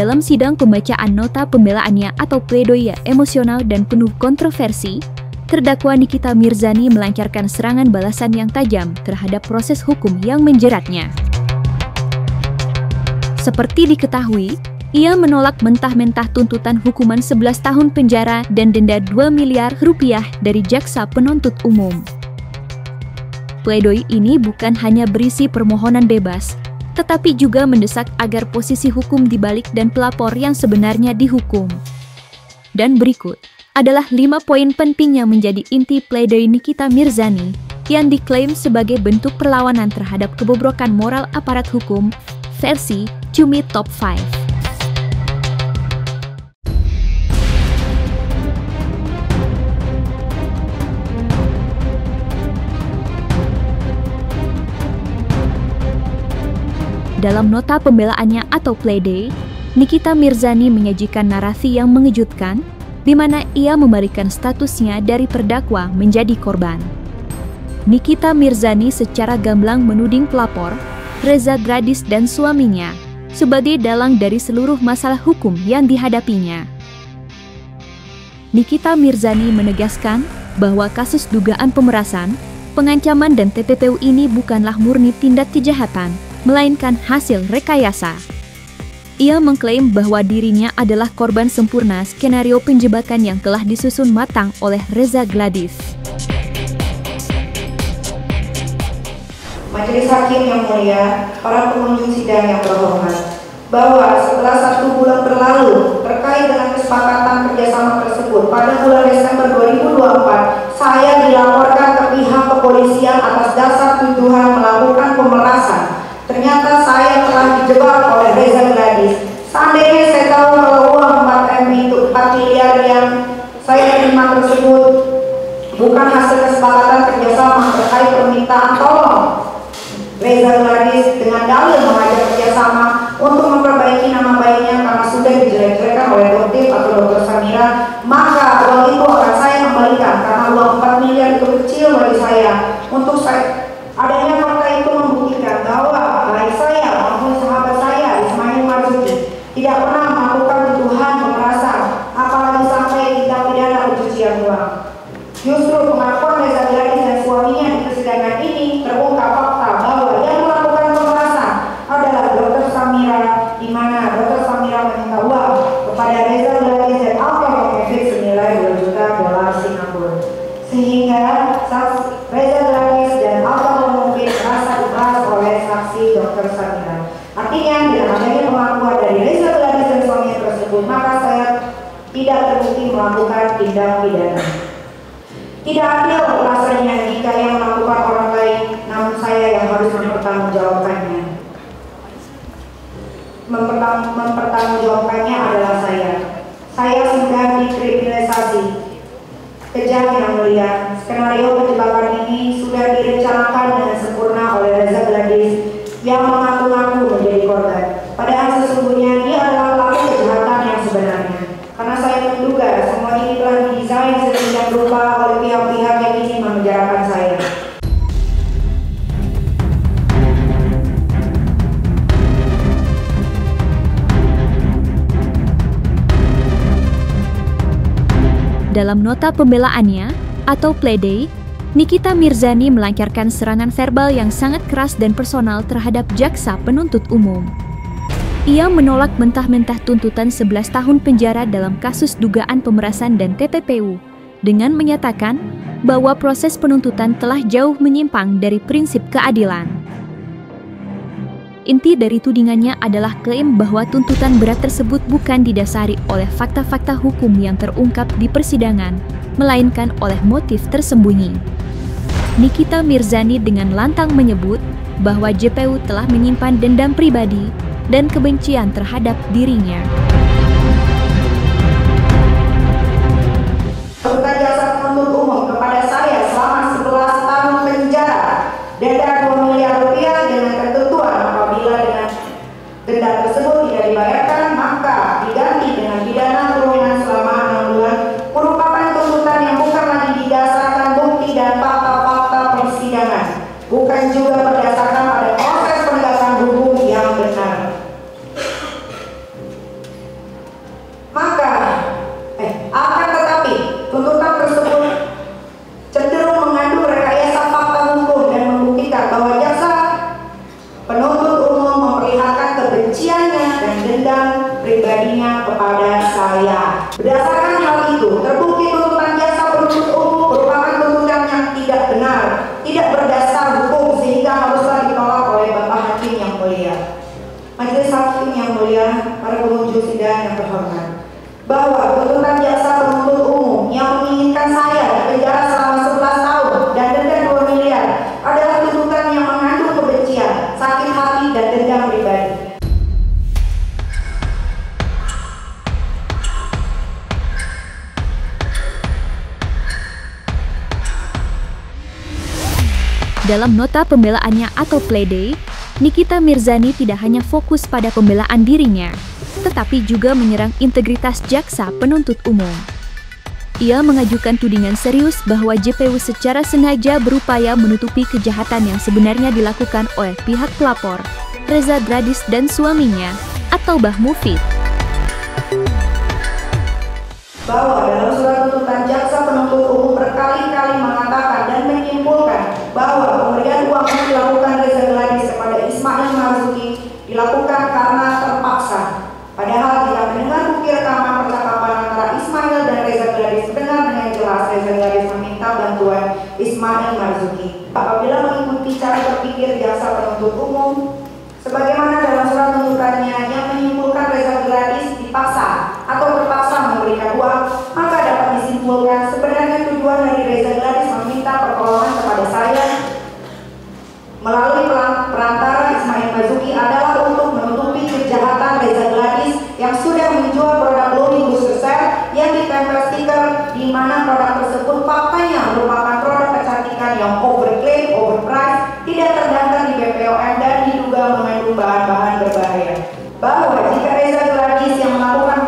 Dalam sidang pembacaan nota pembelaannya atau pledoi emosional dan penuh kontroversi, terdakwa Nikita Mirzani melancarkan serangan balasan yang tajam terhadap proses hukum yang menjeratnya. Seperti diketahui, ia menolak mentah-mentah tuntutan hukuman 11 tahun penjara dan denda 2 miliar rupiah dari jaksa penuntut umum. Pledoi ini bukan hanya berisi permohonan bebas, tetapi juga mendesak agar posisi hukum dibalik dan pelapor yang sebenarnya dihukum. Dan berikut adalah 5 poin penting yang menjadi inti pledoi Nikita Mirzani yang diklaim sebagai bentuk perlawanan terhadap kebobrokan moral aparat hukum versi Cumi Top 5. Dalam nota pembelaannya atau pledoi, Nikita Mirzani menyajikan narasi yang mengejutkan, di mana ia membalikan statusnya dari terdakwa menjadi korban. Nikita Mirzani secara gamblang menuding pelapor, Reza Gladys dan suaminya, sebagai dalang dari seluruh masalah hukum yang dihadapinya. Nikita Mirzani menegaskan bahwa kasus dugaan pemerasan, pengancaman dan TPPU ini bukanlah murni tindak kejahatan, melainkan hasil rekayasa. Ia mengklaim bahwa dirinya adalah korban sempurna skenario penjebakan yang telah disusun matang oleh Reza Gladys. Majelis Hakim yang mulia, para pengunjung sidang yang berhormat, bahwa setelah 1 bulan berlalu terkait dengan kesepakatan kerjasama tersebut, pada bulan Desember 2024, saya dilaporkan ke pihak kepolisian atas dasar tuduhan melakukan pemerasan. Ternyata saya telah dijebak oleh Reza Gladys. Seandainya saya tahu kalau uang 4 miliar yang saya terima tersebut bukan hasil kesepakatan kerjasama terkait permintaan tolong Reza Gladys dengan dalil mengajak kerjasama untuk memperbaiki nama baiknya karena sudah dijelek-jelekan oleh Dokter atau Dr. Samira, maka uang itu akan saya kembalikan karena uang 4 miliar itu kecil bagi saya. Untuk saya, adanya fakta itu membuktikan bahwa baik saya maupun sahabat saya Ismail Marzuki tidak pernah melakukan tuduhan pemerasan, apalagi sampai tindak pidana pencucian uang. Justru pengakuan Reza Gladys dan suaminya di persidangan ini terungkap fakta bahwa yang melakukan pemerasan adalah Dr. Samira, di mana Dr. Samira meminta uang kepada Reza Gladys dan Alfa Profit senilai $2 juta Singapura. Sehingga Reza Gladys dan Alfa Profit merasa dibahas oleh saksi Dr. Samira. Artinya, dengan adanya pengakuan dari Reza Gladys dan suaminya tersebut, maka saya tidak terbukti melakukan tindak pidana. Tidak adil rasanya jika yang melakukan orang lain, namun saya yang harus mempertanggungjawabkannya. Mempertanggungjawabkannya adalah saya. Saya sudah dikriminalisasi. Kejam yang mulia, skenario penjebakan ini sudah direncanakan dengan sempurna oleh Reza Gladys yang mengaku-ngaku menjadi korban. Padahal sesungguhnya dia adalah pelaku kejahatan yang sebenarnya. Karena saya menduga semua ini telah didesain sedemikian rupa oleh pihak-pihak yang ingin memenjarakan saya. Dalam nota pembelaannya atau pledoi, Nikita Mirzani melancarkan serangan verbal yang sangat keras dan personal terhadap jaksa penuntut umum. Ia menolak mentah-mentah tuntutan 11 tahun penjara dalam kasus dugaan pemerasan dan TPPU dengan menyatakan bahwa proses penuntutan telah jauh menyimpang dari prinsip keadilan. Inti dari tudingannya adalah klaim bahwa tuntutan berat tersebut bukan didasari oleh fakta-fakta hukum yang terungkap di persidangan, melainkan oleh motif tersembunyi. Nikita Mirzani dengan lantang menyebut bahwa JPU telah menyimpan dendam pribadi dan kebencian terhadap dirinya. Tuntutan jaksa penuntut umum kepada saya selama 11 tahun penjara, denda 2 miliar rupiah dengan ketentuan apabila dengan denda tersebut tidak dibayarkan maka diganti dengan pidana kurungan selama 6 bulan, merupakan tuntutan yang bukan lagi didasarkan bukti dan fakta-fakta persidangan, bukan juga berdasarkan pada proses penegakan hukum yang benar. Dalam nota pembelaannya atau pledoi, Nikita Mirzani tidak hanya fokus pada pembelaan dirinya, tetapi juga menyerang integritas jaksa penuntut umum. Ia mengajukan tudingan serius bahwa JPU secara sengaja berupaya menutupi kejahatan yang sebenarnya dilakukan oleh pihak pelapor, Reza Gladys dan suaminya, atau Bah Mufid. Bahwa dalam surat tuntutan jaksa penuntut umum berkali-kali mengatakan dan menyimpulkan bahwa pemberian uang yang dilakukan Reza Gladys kepada Ismail Marzuki dilakukan karena terpaksa. Padahal jika mendengar bukti rekaman percakapan antara Ismail dan Reza Gladys, dengar dengan jelas Reza Gladys meminta bantuan Ismail Marzuki. Apabila mengikuti cara berpikir jaksa penuntut umum, sebagaimana dalam surat tuntutannya yang menyimpulkan Reza Gladys dipaksa atau terpaksa memberikan uang, maka dapat disimpulkan sebenarnya tujuan dari Reza Gladys meminta pertolongan kepada saya melalui perantara Ismail Marzuki adalah untuk menutupi kejahatan Reza Gladys yang sudah menjual produk Blooming Booster Set yang ditempel stiker di mana produk tersebut faktanya merupakan produk kecantikan yang overclaim, overpriced, tidak terdaftar di BPOM dan diduga mengandung bahan-bahan berbahaya. Bahwa jika Reza Gladys yang melakukan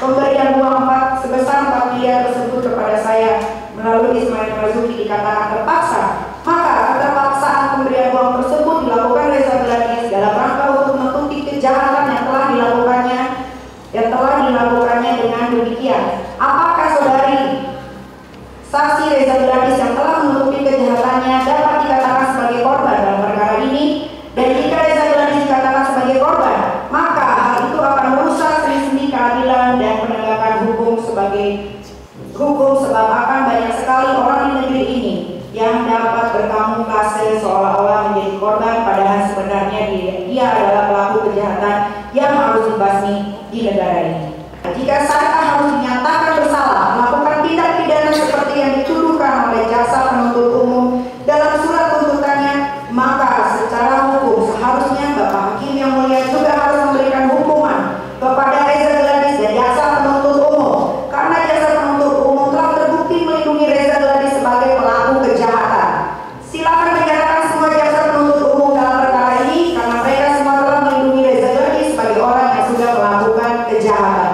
pemberian uang sebesar 4 miliar tersebut kepada saya melalui Ismail Marzuki dikatakan terpaksa, maka keterpaksaan pemberian uang tersebut dilakukan Reza Gladys dalam rangka untuk menutupi kejahatan yang telah dilakukannya dengan demikian. Apakah saudari saksi Reza Gladys yang telah menutupi kejahatannya dapat dikatakan sebagai korban dalam perkara ini? Dan jika Reza Gladys dikatakan sebagai korban, maka hal itu akan merusak sendi-sendi keadilan dan penegakan hukum sebab akan banyak sekali orang di negeri ini yang dapat berkamuflase seolah-olah menjadi korban padahal sebenarnya dia adalah pelaku kejahatan yang harus dibasmi di negara ini. Jika saya harus dinyatakan bersalah melakukan tindak pidana seperti yang dituduhkan oleh jaksa penuntut umum dalam surat tuntutannya, maka secara hukum seharusnya Bapak Hakim yang mulia juga harus memberikan hukuman kepada Reza Gladys dan jaksa penuntut umum, karena jaksa penuntut umum telah terbukti melindungi Reza Gladys sebagai pelaku kejahatan. Silakan menyatakan semua jaksa penuntut umum dalam perkara ini karena mereka semua telah melindungi Reza Gladys sebagai orang yang sudah melakukan kejahatan.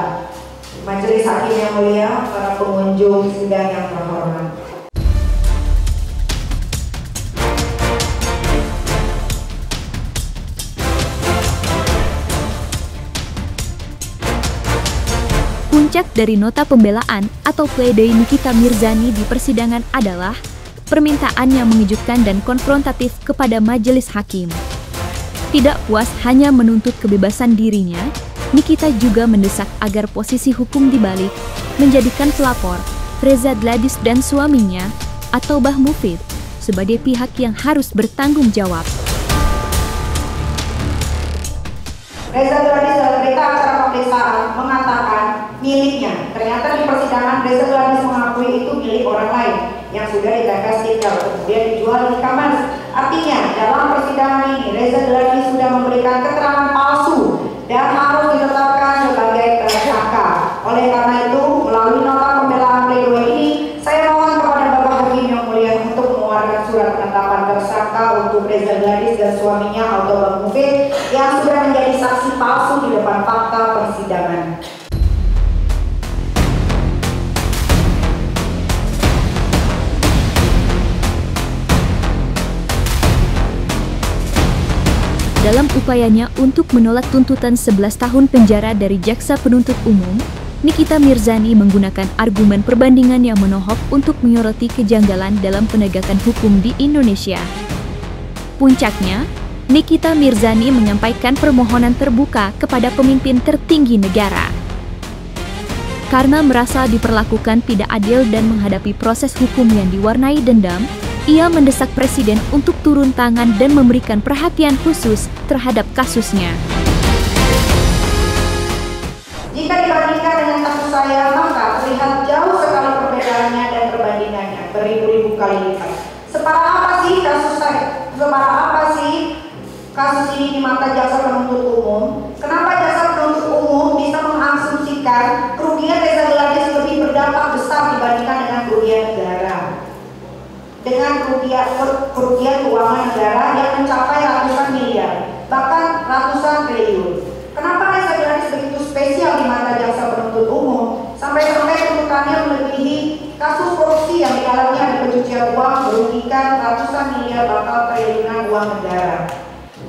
Majelis Hakim yang mulia, para pengunjung sidang yang terhormat. Puncak dari nota pembelaan atau pledoi Nikita Mirzani di persidangan adalah permintaan yang mengejutkan dan konfrontatif kepada majelis hakim. Tidak puas hanya menuntut kebebasan dirinya, Nikita juga mendesak agar posisi hukum dibalik, menjadikan pelapor, Reza Gladys dan suaminya, atau Bah Mufid, sebagai pihak yang harus bertanggung jawab. Reza Gladys dalam berita acara pemeriksaan mengatakan miliknya. Ternyata di persidangan Reza Gladys mengakui itu milik orang lain yang sudah ditempel stiker kemudian dijual di e-commerce. Artinya dalam persidangan ini Reza Gladys sudah memberikan keterangan palsu dan harus ditetapkan sebagai tersangka. Oleh karena itu, melalui nota pembelaan pledoi ini, saya mohon kepada Bapak Hakim yang mulia untuk mengeluarkan surat penetapan tersangka untuk Reza Gladys dan suaminya atau Bang Mufid yang sudah menjadi saksi palsu di depan fakta persidangan. Dalam upayanya untuk menolak tuntutan 11 tahun penjara dari jaksa penuntut umum, Nikita Mirzani menggunakan argumen perbandingan yang menohok untuk menyoroti kejanggalan dalam penegakan hukum di Indonesia. Puncaknya, Nikita Mirzani menyampaikan permohonan terbuka kepada pemimpin tertinggi negara. Karena merasa diperlakukan tidak adil dan menghadapi proses hukum yang diwarnai dendam, ia mendesak Presiden untuk turun tangan dan memberikan perhatian khusus terhadap kasusnya. Jika dibandingkan dengan kasus saya, maka terlihat jauh sekali perbedaannya dan perbandingannya beribu-ribu kali lipat. Separah apa sih kasus saya? Separah apa sih kasus ini di mata jaksa penuntut umum? Kenapa jaksa penuntut umum bisa mengasumsikan kerugian Reza Gladys lebih berdampak besar dibandingkan dengan kerugian negara? dengan kerugian keuangan negara yang mencapai ratusan miliar, bahkan ratusan triliun. Kenapa Reza Bilanis begitu spesial di mata jaksa penuntut umum sampai-sampai tuntutannya melebihi kasus korupsi yang di dalamnya ada pencucian uang merugikan ratusan miliar bakal triliunan uang negara?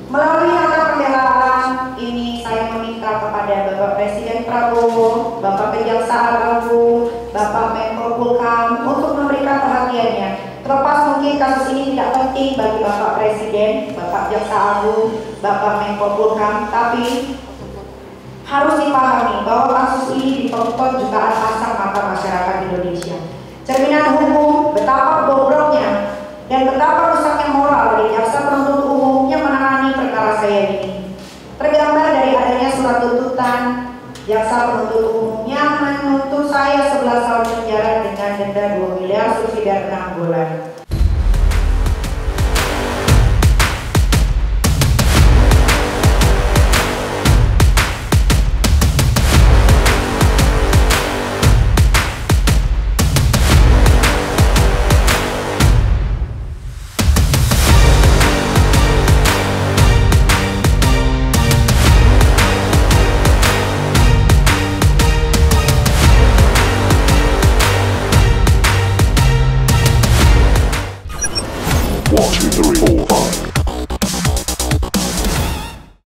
Melalui nota pembelaan ini saya meminta kepada Bapak Presiden Prabowo, Bapak Kejaksaan Agung, Bapak Menko Polhukam untuk memberikan perhatiannya. Terlepas mungkin kasus ini tidak penting bagi Bapak Presiden, Bapak Jaksa Agung, Bapak Menko Polhukam, tapi harus dipahami bahwa kasus ini ditonton jutaan pasang mata masyarakat Indonesia. Cerminan hukum betapa bobroknya dan betapa rusaknya moral dari jaksa penuntut umum yang menangani perkara saya ini. Tergambar dari adanya surat tuntutan jaksa penuntut umum yang menuntut saya 11 tahun penjara dengan denda 2 miliar subsidi 6 bulan.